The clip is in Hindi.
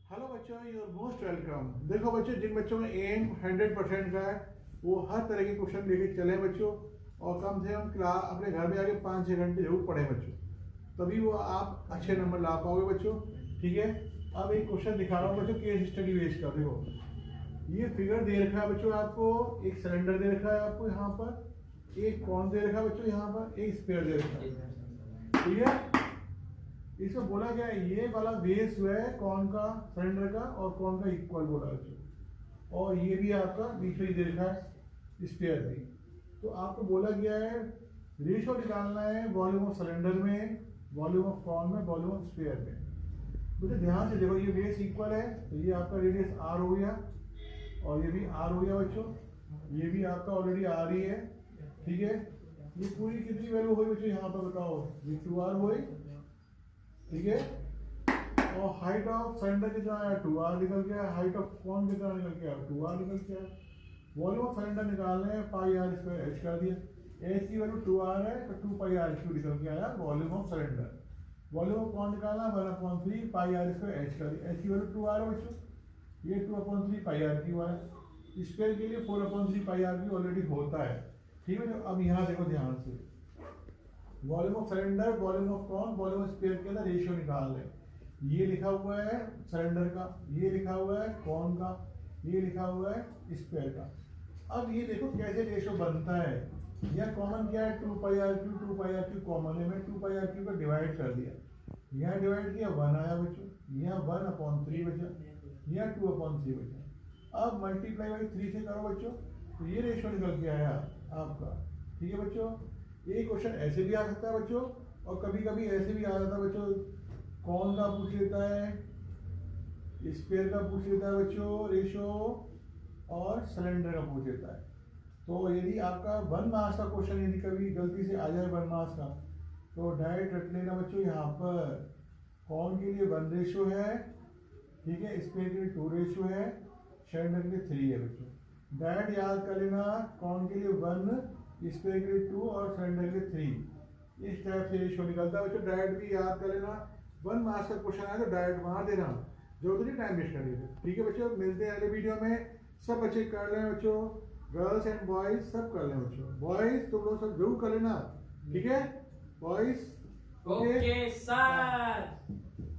हेलो बच्चों, यूर मोस्ट वेलकम। देखो बच्चों, जिन बच्चों में एम 100% का है वो हर तरह के क्वेश्चन लेके चले बच्चों, और कम से कम क्लास अपने घर में आके 5-6 घंटे जरूर पढ़े बच्चों, तभी वो आप अच्छे नंबर ला पाओगे बच्चों। ठीक है, अब एक क्वेश्चन दिखा रहा हूँ बच्चों, केस स्टडी बेस का। देखो ये फिगर दे रखा है बच्चों आपको, एक सिलेंडर दे रखा है आपको यहाँ पर, एक कॉन दे रखा है बच्चों यहाँ पर, एक स्फीयर दे रखा है। ठीक है, इसको बोला गया है ये वाला बेस जो है कौन का, सिलेंडर का, और कौन का इक्वल बोला है, और ये भी आपका बीच में दे रखा है स्फीयर भी। तो आपको बोला गया है रेशियो निकालना है वॉल्यूम ऑफ सिलेंडर में, वॉल्यूम ऑफ कॉन में, वॉल्यूम ऑफ स्फीयर में। मुझे ध्यान से देखो, ये बेस इक्वल है तो ये आपका रेडियस आर हो गया, और ये भी आर हो गया बच्चों, ये भी आपका ऑलरेडी आर ही है। ठीक है, ये पूरी कितनी वैल्यू हुई बच्चों यहाँ पर बताओ, ये 2r हुई। ठीक है, और हाइट ऑफ सिलेंडर कितना आया, 2r निकल के आया। हाइट ऑफ कॉन कितना निकल के आया, 2r निकल के आया। वॉल्यूम ऑफ सिलेंडर निकालने हैं, पाई आर स्क्वायर एच कर दिया। एच की वैल्यू 2r है तो 2 पाई आर क्यू निकल के आया volume of cylinder. Volume of cone निकालना 1/3 पाई आर स्क्वायर एच कर दिया। एच की वैल्यू 2r है बच्चों, ये 2/3 पाई आर क्यू है। स्क्वायर के लिए 4/3 पाई आर क्यू ऑलरेडी होता है। ठीक है, अब यहाँ देखो ध्यान से, volume of cylinder, volume of cone, volume of sphere के अंदर रेशियो निकाल रहे हैं। ये लिखा हुआ है सिलेंडर का, ये लिखा हुआ है कॉन का, ये लिखा हुआ है स्फीयर का। अब ये देखो कैसे रेशियो बनता है। यह कॉमन क्या है, 2 pi r q, 2 pi r q common है, मैं 2 पाई आर क्यू को डिवाइड कर दिया। यहाँ डिवाइड किया 1 आया बच्चों, यहाँ 1/3 बचा, यहाँ 2/3 बचा। अब मल्टीप्लाई बाई 3 से करो बच्चों, तो ये रेशियो निकल के आया आपका। ठीक है बच्चों, ये क्वेश्चन ऐसे भी आ सकता है बच्चों, और कभी कभी ऐसे भी आ जाता है बच्चों, कौन का पूछ लेता है, स्फीयर का पूछ लेता है बच्चों रेशियो, और सिलेंडर का पूछ लेता है। तो यदि आपका 1 मार्क्स का क्वेश्चन यदि कभी गलती से आ जाए 1 मार्क्स का, तो डायरेक्ट रख लेना बच्चों, यहाँ पर कौन के लिए 1 रेशियो है, ठीक है, स्फीयर के लिए 2 रेशियो है, सिलेंडर के लिए 3 है बच्चों। डायरेक्ट याद कर लेना, कौन के लिए 1, स्फीयर के लिए 2 और सिलेंडर के लिए 3। इस टाइप से रेशियो निकलता है बच्चों। डायरेक्ट भी याद कर लेना, 1 मार्क्स का क्वेश्चन आया तो डायरेक्ट मार देना, जरूरत नहीं टाइम वेस्ट करने। ठीक है बच्चों, मिलते हैं अगले वीडियो में। सब बच्चे कर लें बच्चों, गर्ल्स एंड बॉयज सब कर लें बच्चों। बॉयज तुम लोग सब जरूर कर लेना, ठीक है बॉयज। Okay sir.